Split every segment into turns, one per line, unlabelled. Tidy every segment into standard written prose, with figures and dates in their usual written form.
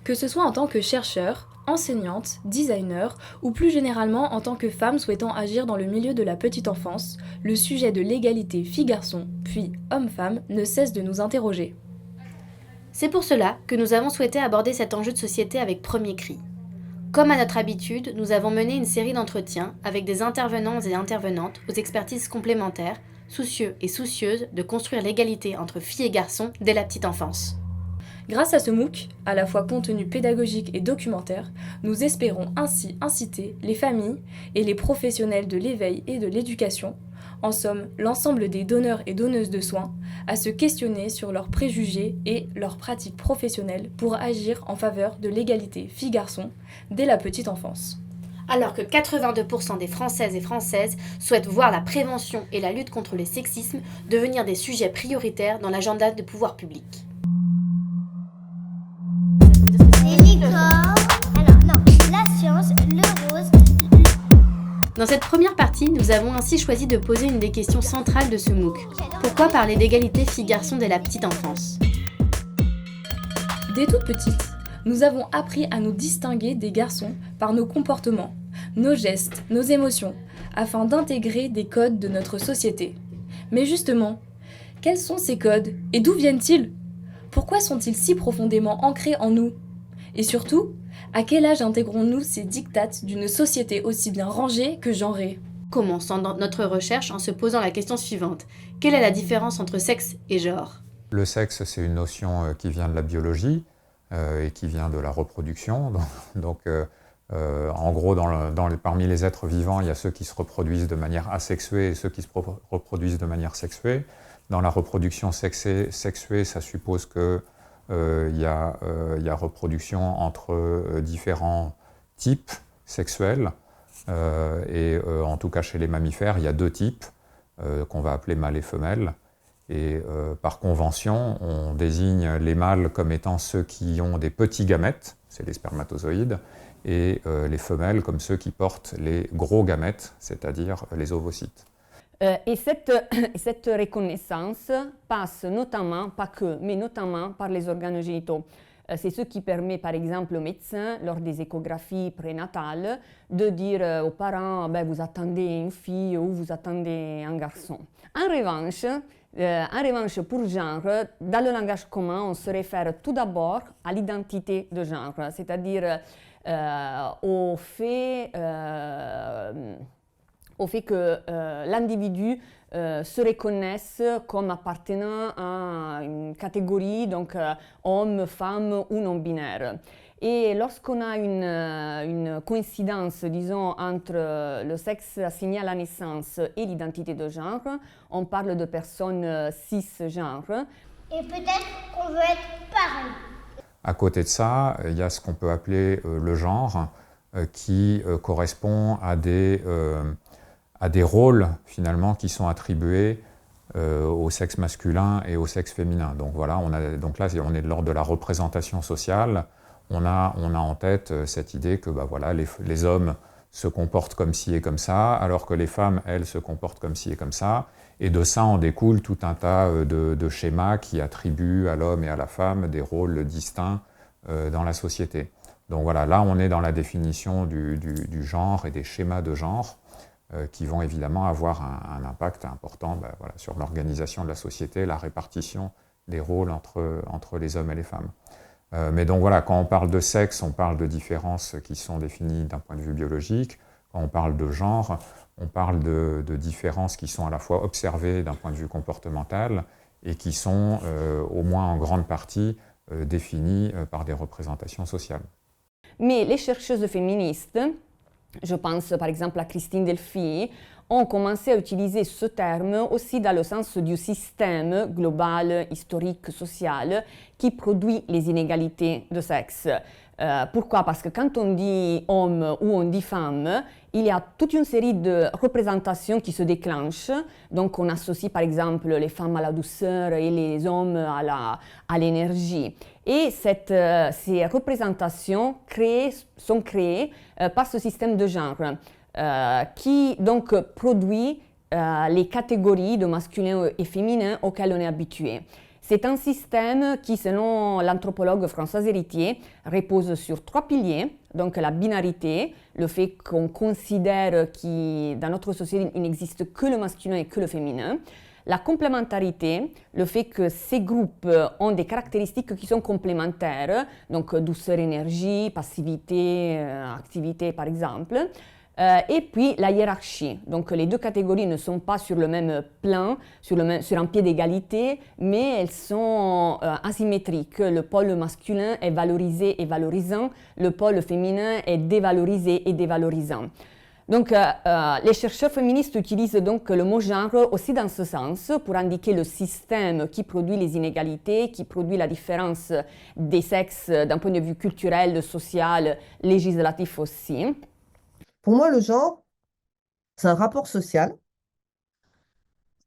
Que ce soit en tant que chercheur, enseignante, designer ou plus généralement en tant que femme souhaitant agir dans le milieu de la petite enfance, le sujet de l'égalité filles-garçons, puis hommes-femmes, ne cesse de nous interroger.
C'est pour cela que nous avons souhaité aborder cet enjeu de société avec Premier Cri. Comme à notre habitude, nous avons mené une série d'entretiens avec des intervenants et intervenantes aux expertises complémentaires, soucieux et soucieuses de construire l'égalité entre filles et garçons dès la petite enfance.
Grâce à ce MOOC, à la fois contenu pédagogique et documentaire, nous espérons ainsi inciter les familles et les professionnels de l'éveil et de l'éducation, en somme l'ensemble des donneurs et donneuses de soins, à se questionner sur leurs préjugés et leurs pratiques professionnelles pour agir en faveur de l'égalité filles-garçons dès la petite enfance.
Alors que 82% des Françaises et Françaises souhaitent voir la prévention et la lutte contre le sexisme devenir des sujets prioritaires dans l'agenda des pouvoirs publics.
La science, le rose.
Dans cette première partie, nous avons ainsi choisi de poser une des questions centrales de ce MOOC. Pourquoi parler d'égalité filles-garçons dès la petite enfance ?
Dès toute petite, nous avons appris à nous distinguer des garçons par nos comportements, nos gestes, nos émotions, afin d'intégrer des codes de notre société. Mais justement, quels sont ces codes et d'où viennent-ils ? Pourquoi sont-ils si profondément ancrés en nous ? Et surtout, à quel âge intégrons-nous ces dictates d'une société aussi bien rangée que genrée ?
Commençons notre recherche en se posant la question suivante. Quelle est la différence entre sexe et genre ?
Le sexe, c'est une notion qui vient de la biologie et qui vient de la reproduction. En gros, parmi les êtres vivants, il y a ceux qui se reproduisent de manière asexuée et ceux qui se reproduisent de manière sexuée. Dans la reproduction sexuée, ça suppose que il y a reproduction entre différents types sexuels. En tout cas, chez les mammifères, il y a deux types qu'on va appeler mâles et femelles. Et par convention, on désigne les mâles comme étant ceux qui ont des petits gamètes, c'est les spermatozoïdes, et les femelles comme ceux qui portent les gros gamètes, c'est-à-dire les ovocytes.
Et cette reconnaissance passe notamment, pas que, mais notamment par les organes génitaux. C'est ce qui permet par exemple aux médecins, lors des échographies prénatales, de dire aux parents vous attendez une fille ou vous attendez un garçon. En revanche, pour genre, dans le langage commun, on se réfère tout d'abord à l'identité de genre, c'est-à-dire au fait que l'individu se reconnaisse comme appartenant à une catégorie, donc homme, femme ou non-binaire. Et lorsqu'on a une coïncidence, disons, entre le sexe assigné à la naissance et l'identité de genre, on parle de personnes cisgenres.
Et peut-être qu'on veut être pareil.
À côté de ça, il y a ce qu'on peut appeler le genre, qui correspond à des rôles finalement qui sont attribués au sexe masculin et au sexe féminin. Donc voilà, on est lors de la représentation sociale. On a en tête cette idée que les hommes se comportent comme ci et comme ça, alors que les femmes, elles, se comportent comme ci et comme ça. Et de ça en découle tout un tas de schémas qui attribuent à l'homme et à la femme des rôles distincts dans la société. Donc voilà, là on est dans la définition du genre et des schémas de genre qui vont évidemment avoir un impact important sur l'organisation de la société, la répartition des rôles entre les hommes et les femmes. Mais donc voilà, quand on parle de sexe, on parle de différences qui sont définies d'un point de vue biologique. Quand on parle de genre, on parle de différences qui sont à la fois observées d'un point de vue comportemental et qui sont, au moins en grande partie, définies par des représentations sociales.
Mais les chercheuses féministes, je pense par exemple à Christine Delphi, ont commencé à utiliser ce terme aussi dans le sens du système global, historique, social, qui produit les inégalités de sexe. Pourquoi ? Parce que quand on dit homme ou on dit femme, il y a toute une série de représentations qui se déclenchent. Donc on associe par exemple les femmes à la douceur et les hommes à l'énergie. Et ces représentations sont créées par ce système de genre qui donc produit les catégories de masculin et féminin auxquelles on est habitué. C'est un système qui, selon l'anthropologue Françoise Héritier, repose sur 3 piliers. Donc la binarité, le fait qu'on considère que dans notre société, il n'existe que le masculin et que le féminin. La complémentarité, le fait que ces groupes ont des caractéristiques qui sont complémentaires, donc douceur, énergie, passivité, activité par exemple. Et puis la hiérarchie. Donc les 2 catégories ne sont pas sur le même plan, sur un pied d'égalité, mais elles sont asymétriques. Le pôle masculin est valorisé et valorisant, le pôle féminin est dévalorisé et dévalorisant. Donc les chercheurs féministes utilisent donc le mot genre aussi dans ce sens pour indiquer le système qui produit les inégalités, qui produit la différence des sexes d'un point de vue culturel, social, législatif aussi.
Pour moi, le genre, c'est un rapport social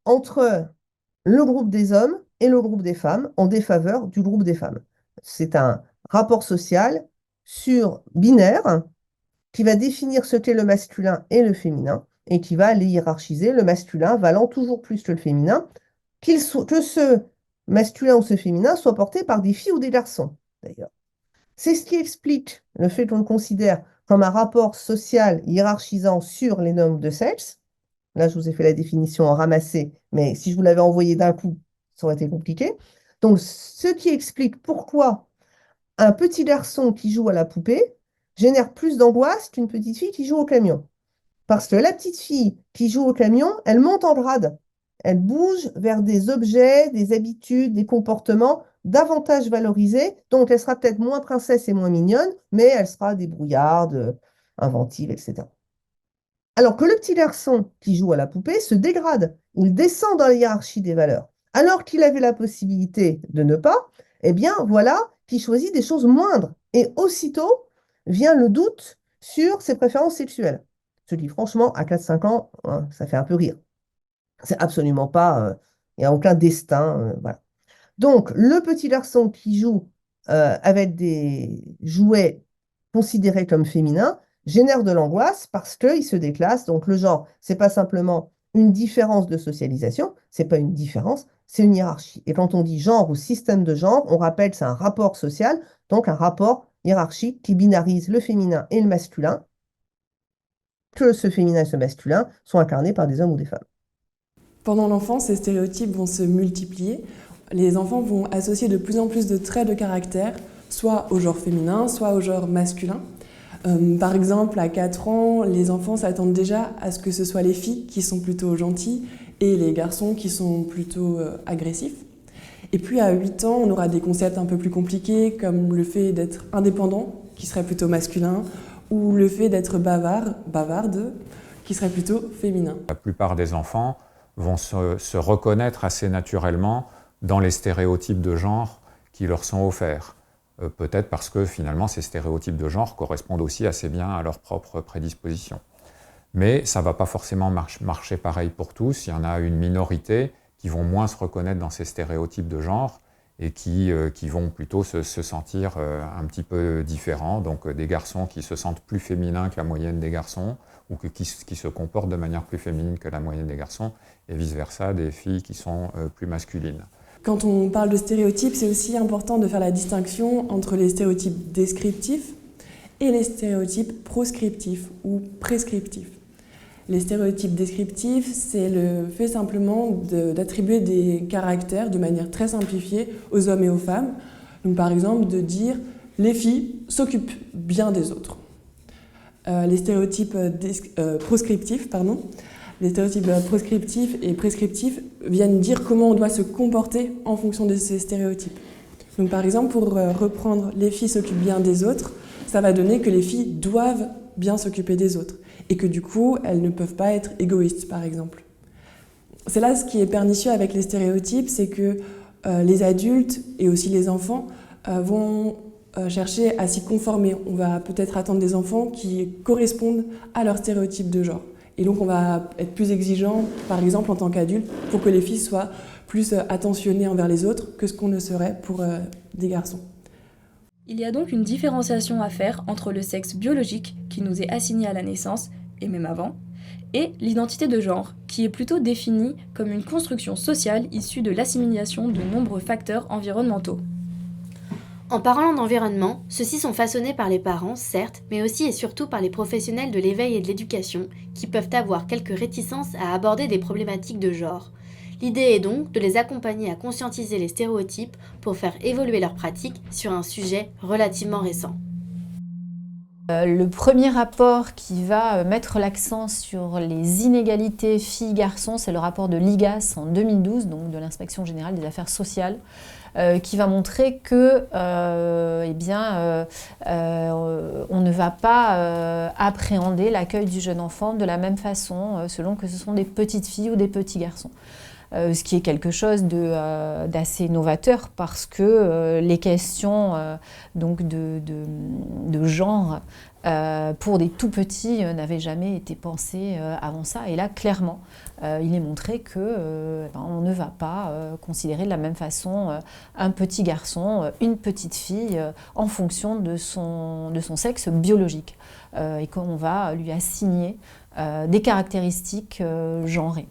entre le groupe des hommes et le groupe des femmes en défaveur du groupe des femmes. C'est un rapport social binaire qui va définir ce qu'est le masculin et le féminin et qui va les hiérarchiser, le masculin valant toujours plus que le féminin, que ce masculin ou ce féminin soit porté par des filles ou des garçons, d'ailleurs. C'est ce qui explique le fait qu'on le considère comme un rapport social hiérarchisant sur les nombres de sexes. Là, je vous ai fait la définition en ramassé, mais si je vous l'avais envoyé d'un coup, ça aurait été compliqué. Donc, ce qui explique pourquoi un petit garçon qui joue à la poupée génère plus d'angoisse qu'une petite fille qui joue au camion. Parce que la petite fille qui joue au camion, elle monte en grade. Elle bouge vers des objets, des habitudes, des comportements davantage valorisée, donc elle sera peut-être moins princesse et moins mignonne, mais elle sera débrouillarde, inventive, etc. Alors que le petit garçon qui joue à la poupée se dégrade, il descend dans la hiérarchie des valeurs. Alors qu'il avait la possibilité de ne pas, eh bien voilà qu'il choisit des choses moindres. Et aussitôt vient le doute sur ses préférences sexuelles. Ce qui, franchement, à 4-5 ans, hein, ça fait un peu rire. C'est absolument pas, il n'y a aucun destin, voilà. Donc, le petit garçon qui joue avec des jouets considérés comme féminins génère de l'angoisse parce qu'il se déclasse. Donc, le genre, ce n'est pas simplement une différence de socialisation, ce n'est pas une différence, c'est une hiérarchie. Et quand on dit genre ou système de genre, on rappelle que c'est un rapport social, donc un rapport hiérarchique qui binarise le féminin et le masculin, que ce féminin et ce masculin sont incarnés par des hommes ou des femmes.
Pendant l'enfance, ces stéréotypes vont se multiplier. Les enfants vont associer de plus en plus de traits de caractère, soit au genre féminin, soit au genre masculin. Par exemple, à 4 ans, les enfants s'attendent déjà à ce que ce soit les filles qui sont plutôt gentilles et les garçons qui sont plutôt agressifs. Et puis à 8 ans, on aura des concepts un peu plus compliqués comme le fait d'être indépendant, qui serait plutôt masculin, ou le fait d'être bavarde, qui serait plutôt féminin.
La plupart des enfants vont se reconnaître assez naturellement dans les stéréotypes de genre qui leur sont offerts. Peut-être parce que finalement ces stéréotypes de genre correspondent aussi assez bien à leurs propres prédispositions. Mais ça ne va pas forcément marcher pareil pour tous. Il y en a une minorité qui vont moins se reconnaître dans ces stéréotypes de genre et qui vont plutôt se sentir un petit peu différents. Donc des garçons qui se sentent plus féminins que la moyenne des garçons ou qui se comportent de manière plus féminine que la moyenne des garçons et vice-versa, des filles qui sont plus masculines.
Quand on parle de stéréotypes, c'est aussi important de faire la distinction entre les stéréotypes descriptifs et les stéréotypes proscriptifs ou prescriptifs. Les stéréotypes descriptifs, c'est le fait simplement d'attribuer des caractères de manière très simplifiée aux hommes et aux femmes. Donc, par exemple, de dire « les filles s'occupent bien des autres ». Les stéréotypes proscriptifs et prescriptifs viennent dire comment on doit se comporter en fonction de ces stéréotypes. Donc, par exemple, pour reprendre « les filles s'occupent bien des autres », ça va donner que les filles doivent bien s'occuper des autres et que du coup, elles ne peuvent pas être égoïstes, par exemple. C'est là ce qui est pernicieux avec les stéréotypes, c'est que les adultes et aussi les enfants vont chercher à s'y conformer. On va peut-être attendre des enfants qui correspondent à leurs stéréotypes de genre. Et donc on va être plus exigeant, par exemple en tant qu'adulte, pour que les filles soient plus attentionnées envers les autres que ce qu'on ne serait pour des garçons.
Il y a donc une différenciation à faire entre le sexe biologique qui nous est assigné à la naissance, et même avant, et l'identité de genre, qui est plutôt définie comme une construction sociale issue de l'assimilation de nombreux facteurs environnementaux.
En parlant d'environnement, ceux-ci sont façonnés par les parents, certes, mais aussi et surtout par les professionnels de l'éveil et de l'éducation, qui peuvent avoir quelques réticences à aborder des problématiques de genre. L'idée est donc de les accompagner à conscientiser les stéréotypes pour faire évoluer leurs pratiques sur un sujet relativement récent.
Le premier rapport qui va mettre l'accent sur les inégalités filles-garçons, c'est le rapport de l'IGAS en 2012, donc de l'Inspection générale des affaires sociales, qui va montrer que on ne va pas appréhender l'accueil du jeune enfant de la même façon selon que ce sont des petites filles ou des petits garçons. Ce qui est quelque chose d'assez novateur parce que les questions de genre pour des tout petits n'avaient jamais été pensées avant ça. Et là, clairement, il est montré qu'on ne va pas considérer de la même façon un petit garçon, une petite fille, en fonction de son sexe biologique. Et qu'on va lui assigner des caractéristiques genrées,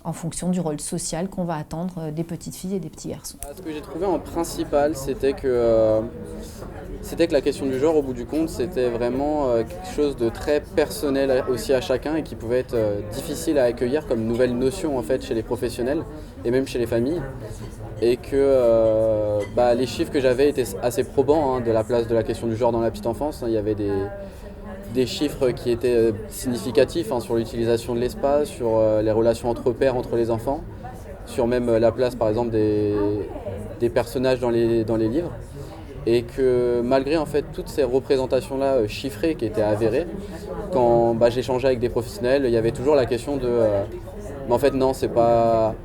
en fonction du rôle social qu'on va attendre des petites filles et des petits garçons.
Ce que j'ai trouvé en principal, c'était que la question du genre, au bout du compte, c'était vraiment quelque chose de très personnel aussi à chacun et qui pouvait être difficile à accueillir comme nouvelle notion en fait chez les professionnels et même chez les familles. Et que les chiffres que j'avais étaient assez probants de la place de la question du genre dans la petite enfance. Il y avait des chiffres qui étaient significatifs sur l'utilisation de l'espace, sur les relations entre pairs, entre les enfants, sur même la place par exemple des personnages dans les livres. Et que malgré en fait toutes ces représentations-là chiffrées qui étaient avérées, quand j'échangeais avec des professionnels, il y avait toujours la question de en fait non, c'est pas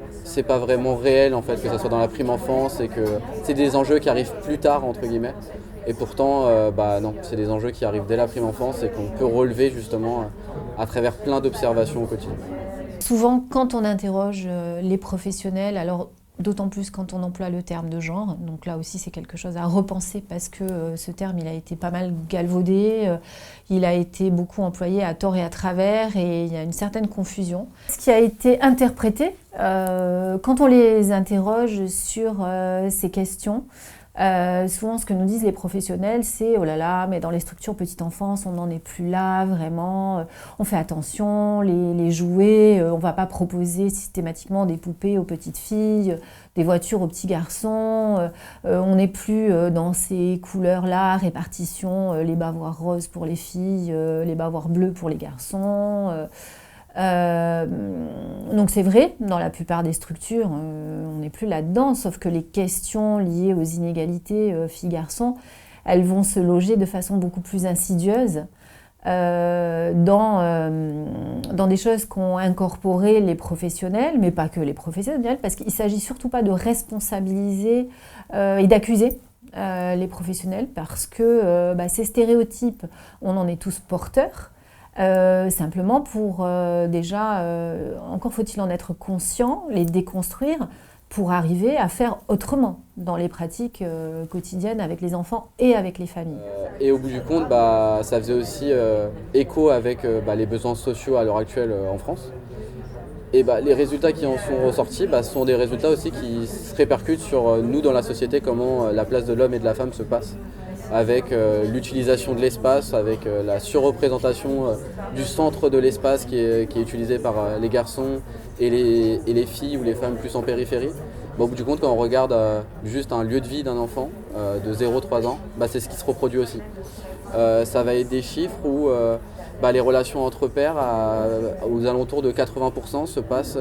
vraiment réel en fait que ça soit dans la prime enfance et que c'est des enjeux qui arrivent plus tard entre guillemets. Et pourtant, non, c'est des enjeux qui arrivent dès la prime enfance et qu'on peut relever justement à travers plein d'observations au quotidien.
Souvent, quand on interroge les professionnels, alors d'autant plus quand on emploie le terme de genre, donc là aussi c'est quelque chose à repenser parce que ce terme il a été pas mal galvaudé, il a été beaucoup employé à tort et à travers et il y a une certaine confusion. Ce qui a été interprété, quand on les interroge sur ces questions, souvent ce que nous disent les professionnels c'est « oh là là, mais dans les structures petite enfance on n'en est plus là vraiment, on fait attention, les jouets, on ne va pas proposer systématiquement des poupées aux petites filles, des voitures aux petits garçons, on n'est plus dans ces couleurs-là, répartition, les bavoirs roses pour les filles, les bavoirs bleus pour les garçons ». Donc c'est vrai, dans la plupart des structures, on n'est plus là-dedans, sauf que les questions liées aux inégalités filles-garçons, elles vont se loger de façon beaucoup plus insidieuse dans des choses qu'ont incorporées les professionnels, mais pas que les professionnels, parce qu'il ne s'agit surtout pas de responsabiliser et d'accuser les professionnels, parce que ces stéréotypes, on en est tous porteurs. Simplement pour encore faut-il en être conscient, les déconstruire pour arriver à faire autrement dans les pratiques quotidiennes avec les enfants et avec les familles.
Et au bout du compte, ça faisait aussi écho avec les besoins sociaux à l'heure actuelle en France. Et les résultats qui en sont ressortis sont des résultats aussi qui se répercutent sur nous dans la société, comment la place de l'homme et de la femme se passe, avec l'utilisation de l'espace, avec la surreprésentation du centre de l'espace qui est utilisé par les garçons et les filles ou les femmes plus en périphérie. Au bout du compte, quand on regarde juste un lieu de vie d'un enfant de 0-3 ans, c'est ce qui se reproduit aussi. Ça va être des chiffres où les relations entre pairs aux alentours de 80% se passent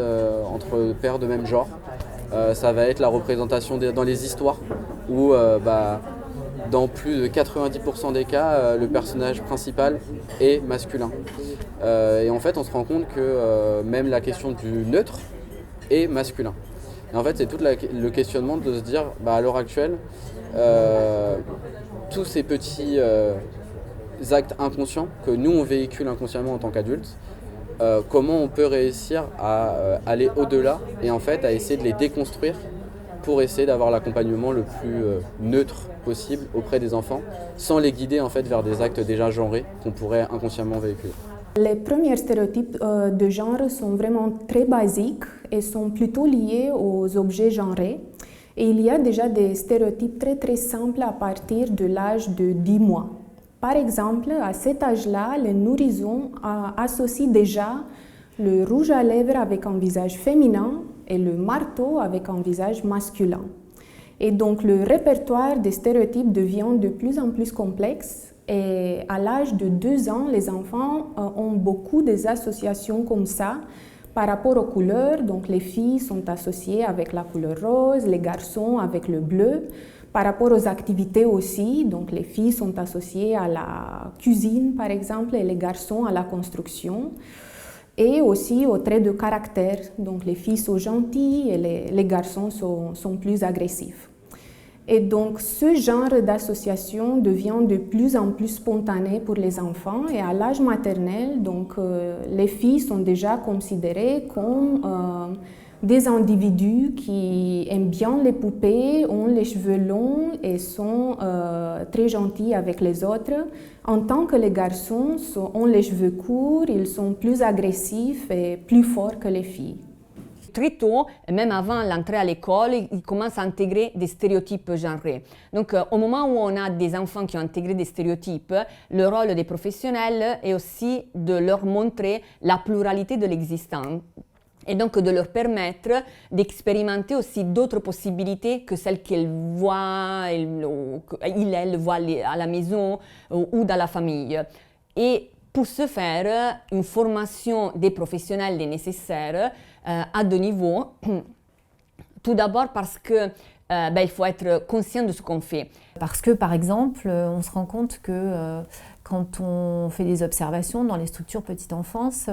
entre pairs de même genre. Ça va être la représentation dans les histoires où dans plus de 90% des cas, le personnage principal est masculin. Et en fait, on se rend compte que même la question du neutre est masculin. Et en fait, c'est tout le questionnement de se dire, à l'heure actuelle, tous ces petits actes inconscients que nous, on véhicule inconsciemment en tant qu'adultes, comment on peut réussir à aller au-delà et en fait à essayer de les déconstruire pour essayer d'avoir l'accompagnement le plus neutre possible auprès des enfants, sans les guider en fait vers des actes déjà genrés qu'on pourrait inconsciemment véhiculer.
Les premiers stéréotypes de genre sont vraiment très basiques et sont plutôt liés aux objets genrés. Et il y a déjà des stéréotypes très très simples à partir de l'âge de 10 mois. Par exemple, à cet âge-là, les nourrissons associent déjà le rouge à lèvres avec un visage féminin et le marteau avec un visage masculin. Et donc le répertoire des stéréotypes devient de plus en plus complexe. Et à l'âge de 2 ans, les enfants ont beaucoup des associations comme ça par rapport aux couleurs. Donc les filles sont associées avec la couleur rose, les garçons avec le bleu. Par rapport aux activités aussi, donc les filles sont associées à la cuisine par exemple et les garçons à la construction. Et aussi aux traits de caractère. Donc les filles sont gentilles et les garçons sont plus agressifs. Et donc, ce genre d'association devient de plus en plus spontané pour les enfants. Et à l'âge maternel, donc, les filles sont déjà considérées comme des individus qui aiment bien les poupées, ont les cheveux longs et sont très gentils avec les autres. En tant que les garçons ont les cheveux courts, ils sont plus agressifs et plus forts que les filles.
Très tôt, même avant l'entrée à l'école, ils commencent à intégrer des stéréotypes genrés. Donc, au moment où on a des enfants qui ont intégré des stéréotypes, le rôle des professionnels est aussi de leur montrer la pluralité de l'existant et donc de leur permettre d'expérimenter aussi d'autres possibilités que celles qu'ils voient, ils voient à la maison ou dans la famille. Et pour ce faire, une formation des professionnels est nécessaire à 2 niveaux. Tout d'abord parce que il faut être conscient de ce qu'on fait.
Parce que, par exemple, on se rend compte que quand on fait des observations dans les structures petite enfance,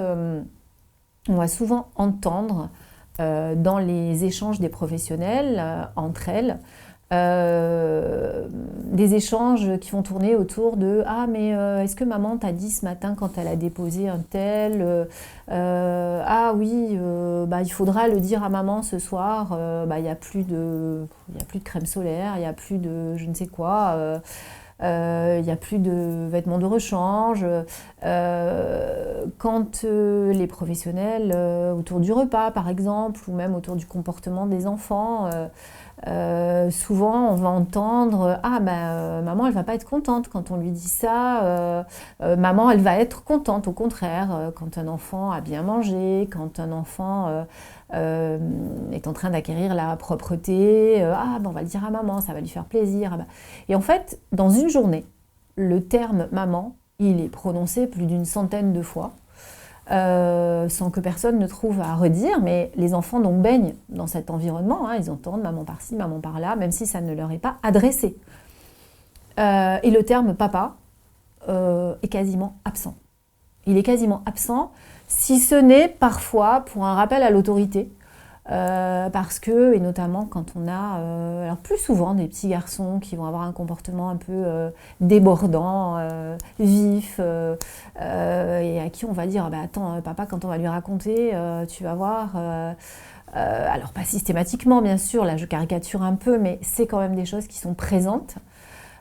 on va souvent entendre dans les échanges des professionnels entre elles des échanges qui vont tourner autour de « Ah, mais est-ce que maman t'a dit ce matin quand elle a déposé un tel Ah oui, il faudra le dire à maman ce soir, il n'y a plus de crème solaire, il n'y a plus de je ne sais quoi, il n'y a plus de vêtements de rechange. » Quand les professionnels, autour du repas par exemple, ou même autour du comportement des enfants, souvent on va entendre « Ah maman elle va pas être contente quand on lui dit ça, maman elle va être contente, au contraire, quand un enfant a bien mangé, quand un enfant est en train d'acquérir la propreté, on va le dire à maman, ça va lui faire plaisir. » Et en fait, dans une journée, le terme maman, il est prononcé plus d'une centaine de fois. Sans que personne ne trouve à redire, mais les enfants donc baignent dans cet environnement, ils entendent maman par-ci, maman par-là, même si ça ne leur est pas adressé. Et le terme papa est quasiment absent. Il est quasiment absent, si ce n'est parfois pour un rappel à l'autorité, parce que, et notamment quand on a, alors plus souvent des petits garçons qui vont avoir un comportement un peu débordant, vif, et à qui on va dire attends papa, quand on va lui raconter, tu vas voir, alors pas systématiquement bien sûr, là je caricature un peu, mais c'est quand même des choses qui sont présentes.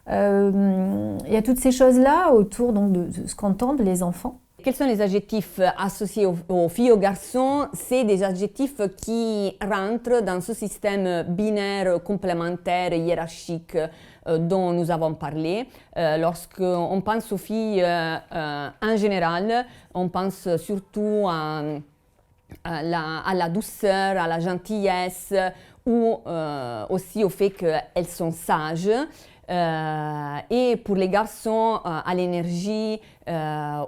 Il y a toutes ces choses-là autour donc, de ce qu'entendent les enfants.
Quels sont les adjectifs associés aux filles et aux garçons? C'est des adjectifs qui rentrent dans ce système binaire complémentaire hiérarchique dont nous avons parlé. Lorsqu'on pense aux filles en général, on pense surtout à la douceur, à la gentillesse ou aussi au fait qu'elles sont sages. Et pour les garçons, à l'énergie,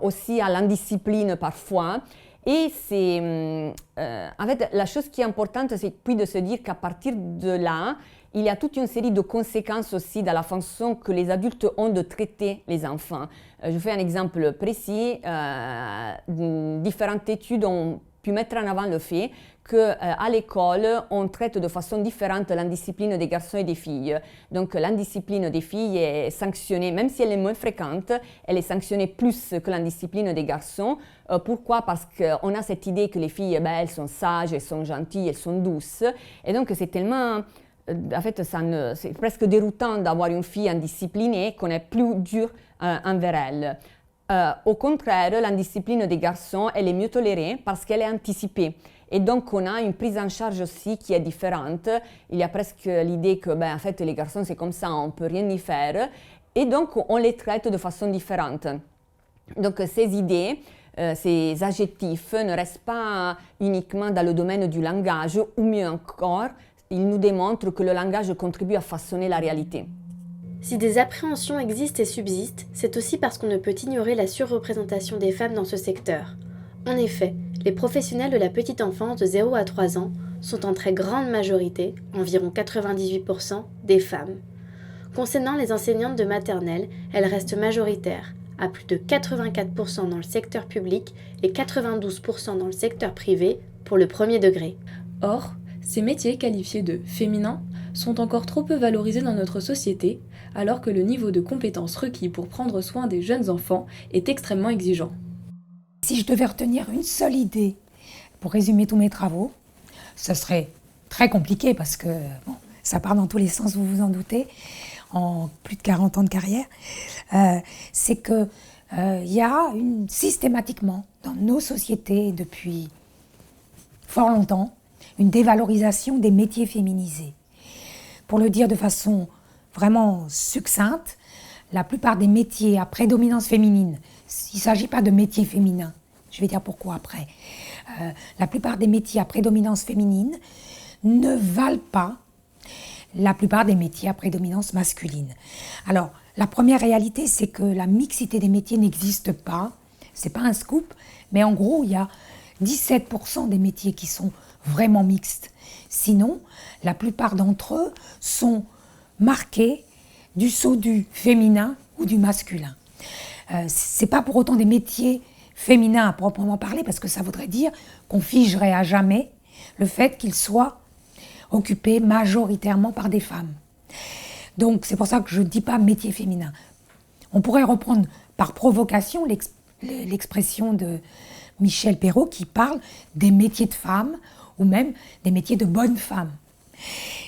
aussi à l'indiscipline parfois. Et c'est, en fait, la chose qui est importante, c'est puis de se dire qu'à partir de là, il y a toute une série de conséquences aussi dans la façon que les adultes ont de traiter les enfants. Je fais un exemple précis. Différentes études ont pu mettre en avant le fait qu'à l'école, on traite de façon différente l'indiscipline des garçons et des filles. Donc l'indiscipline des filles est sanctionnée, même si elle est moins fréquente, elle est sanctionnée plus que l'indiscipline des garçons. Pourquoi? Parce qu'on a cette idée que les filles, elles sont sages, elles sont gentilles, elles sont douces. Et donc c'est tellement... En fait, c'est presque déroutant d'avoir une fille indisciplinée qu'on est plus dur envers elle. Au contraire, l'indiscipline des garçons, elle est mieux tolérée parce qu'elle est anticipée. Et donc, on a une prise en charge aussi qui est différente. Il y a presque l'idée que, en fait, les garçons, c'est comme ça, on ne peut rien y faire. Et donc, on les traite de façon différente. Donc, ces idées, ces adjectifs ne restent pas uniquement dans le domaine du langage, ou mieux encore, ils nous démontrent que le langage contribue à façonner la réalité.
Si des appréhensions existent et subsistent, c'est aussi parce qu'on ne peut ignorer la surreprésentation des femmes dans ce secteur. En effet, les professionnels de la petite enfance de 0 à 3 ans sont en très grande majorité, environ 98%, des femmes. Concernant les enseignantes de maternelle, elles restent majoritaires, à plus de 84% dans le secteur public et 92% dans le secteur privé pour le premier degré.
Or, ces métiers qualifiés de féminins sont encore trop peu valorisés dans notre société, alors que le niveau de compétences requis pour prendre soin des jeunes enfants est extrêmement exigeant.
Si je devais retenir une seule idée pour résumer tous mes travaux, ce serait très compliqué parce que ça part dans tous les sens, vous vous en doutez, en plus de 40 ans de carrière, c'est qu'il y a systématiquement dans nos sociétés depuis fort longtemps une dévalorisation des métiers féminisés. Pour le dire de façon vraiment succincte, la plupart des métiers à prédominance féminine, il ne s'agit pas de métiers féminins, je vais dire pourquoi après, la plupart des métiers à prédominance féminine ne valent pas la plupart des métiers à prédominance masculine. Alors, la première réalité, c'est que la mixité des métiers n'existe pas, c'est pas un scoop, mais en gros, il y a 17% des métiers qui sont vraiment mixtes. Sinon, la plupart d'entre eux sont marqués du sceau du féminin ou du masculin. C'est pas pour autant des métiers féminins à proprement parler, parce que ça voudrait dire qu'on figerait à jamais le fait qu'ils soient occupés majoritairement par des femmes. Donc c'est pour ça que je ne dis pas métier féminin. On pourrait reprendre par provocation l'expression de Michel Perrault qui parle des métiers de femmes ou même des métiers de bonnes femmes.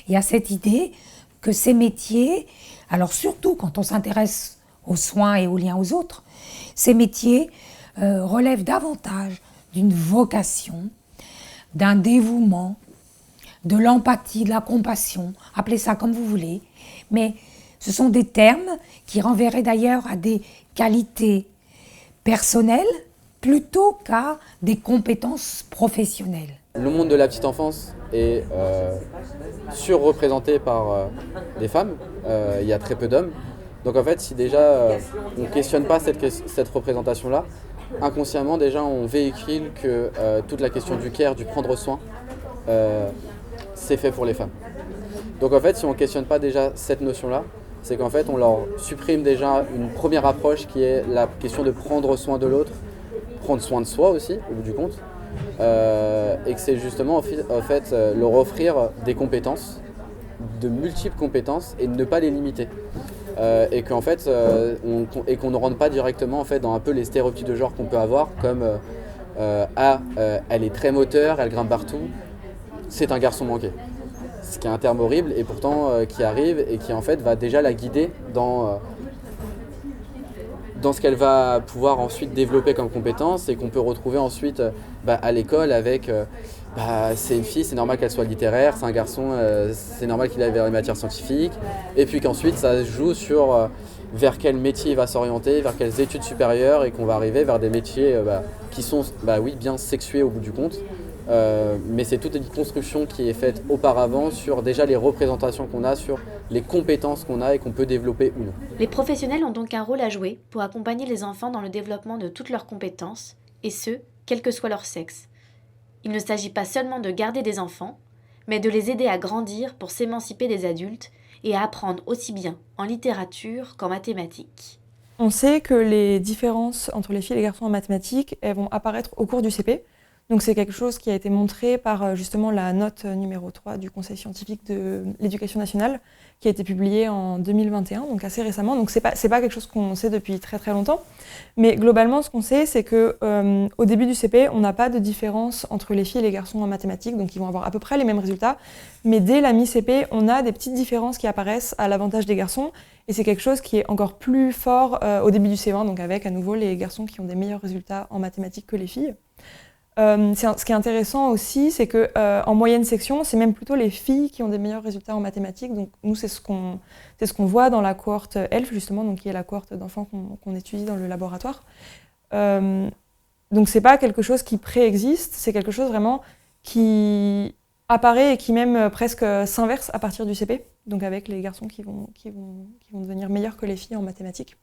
Il y a cette idée que ces métiers, alors surtout quand on s'intéresse aux soins et aux liens aux autres, ces métiers relèvent davantage d'une vocation, d'un dévouement, de l'empathie, de la compassion, appelez ça comme vous voulez, mais ce sont des termes qui renverraient d'ailleurs à des qualités personnelles plutôt qu'à des compétences professionnelles.
Le monde de la petite enfance est surreprésenté par des femmes, il y a très peu d'hommes. Donc en fait, si déjà on ne questionne pas cette représentation-là, inconsciemment déjà on véhicule que toute la question du care, du prendre soin, c'est fait pour les femmes. Donc en fait, si on ne questionne pas déjà cette notion-là, c'est qu'en fait on leur supprime déjà une première approche qui est la question de prendre soin de l'autre, prendre soin de soi aussi, au bout du compte, et que c'est justement en fait leur offrir des compétences, de multiples compétences, et ne pas les limiter. Et qu'en fait, qu'on ne rentre pas directement en fait, dans un peu les stéréotypes de genre qu'on peut avoir, comme elle est très moteur, elle grimpe partout, c'est un garçon manqué. Ce qui est un terme horrible et pourtant qui arrive et qui en fait va déjà la guider dans ce qu'elle va pouvoir ensuite développer comme compétence et qu'on peut retrouver ensuite à l'école avec c'est une fille, c'est normal qu'elle soit littéraire, c'est un garçon, c'est normal qu'il aille vers les matières scientifiques, et puis qu'ensuite ça se joue sur vers quel métier il va s'orienter, vers quelles études supérieures, et qu'on va arriver vers des métiers qui sont bien sexués au bout du compte. Mais c'est toute une construction qui est faite auparavant sur déjà les représentations qu'on a, sur les compétences qu'on a et qu'on peut développer ou non.
Les professionnels ont donc un rôle à jouer pour accompagner les enfants dans le développement de toutes leurs compétences, et ce, quel que soit leur sexe. Il ne s'agit pas seulement de garder des enfants, mais de les aider à grandir pour s'émanciper des adultes et à apprendre aussi bien en littérature qu'en mathématiques.
On sait que les différences entre les filles et les garçons en mathématiques, elles vont apparaître au cours du CP. Donc c'est quelque chose qui a été montré par justement la note numéro 3 du Conseil scientifique de l'éducation nationale, qui a été publiée en 2021, donc assez récemment. Donc c'est pas quelque chose qu'on sait depuis très très longtemps. Mais globalement, ce qu'on sait, c'est que au début du CP, on n'a pas de différence entre les filles et les garçons en mathématiques, donc ils vont avoir à peu près les mêmes résultats. Mais dès la mi-CP, on a des petites différences qui apparaissent à l'avantage des garçons. Et c'est quelque chose qui est encore plus fort au début du CE1, donc avec à nouveau les garçons qui ont des meilleurs résultats en mathématiques que les filles. Ce qui est intéressant aussi, c'est qu'en moyenne section, c'est même plutôt les filles qui ont des meilleurs résultats en mathématiques. Donc nous, c'est ce qu'on voit dans la cohorte ELF, justement, donc qui est la cohorte d'enfants qu'on étudie dans le laboratoire. Donc c'est pas quelque chose qui préexiste, c'est quelque chose vraiment qui apparaît et qui même presque s'inverse à partir du CP, donc avec les garçons qui vont devenir meilleurs que les filles en mathématiques.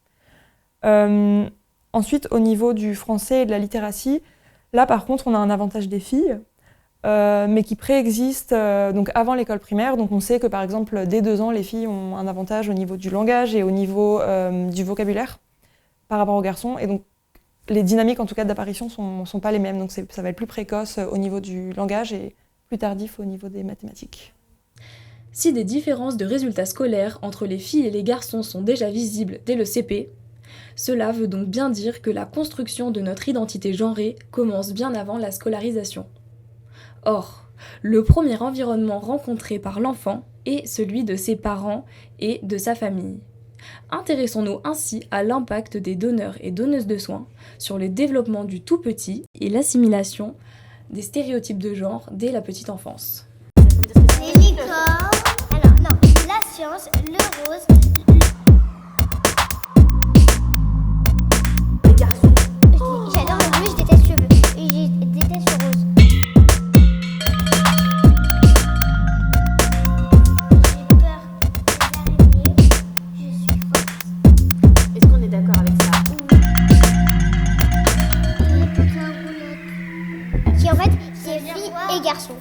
Ensuite, au niveau du français et de la littératie, là, par contre, on a un avantage des filles, mais qui préexiste donc avant l'école primaire. Donc on sait que, par exemple, dès 2 ans, les filles ont un avantage au niveau du langage et au niveau du vocabulaire par rapport aux garçons. Et donc, les dynamiques, en tout cas, d'apparition sont pas les mêmes. Donc ça va être plus précoce au niveau du langage et plus tardif au niveau des mathématiques.
Si des différences de résultats scolaires entre les filles et les garçons sont déjà visibles dès le CP, cela veut donc bien dire que la construction de notre identité genrée commence bien avant la scolarisation. Or, le premier environnement rencontré par l'enfant est celui de ses parents et de sa famille. Intéressons-nous ainsi à l'impact des donneurs et donneuses de soins sur le développement du tout petit et l'assimilation des stéréotypes de genre dès la petite enfance.
Les licornes. Alors, non, la science, le rose. Les garçons. J'adore le bleu, je déteste le bleu. Et je déteste le rose. J'ai peur des araignées. Je suis forte.
Est-ce qu'on est d'accord avec ça?
Les potins roulettes. Qui en fait, c'est filles et garçons.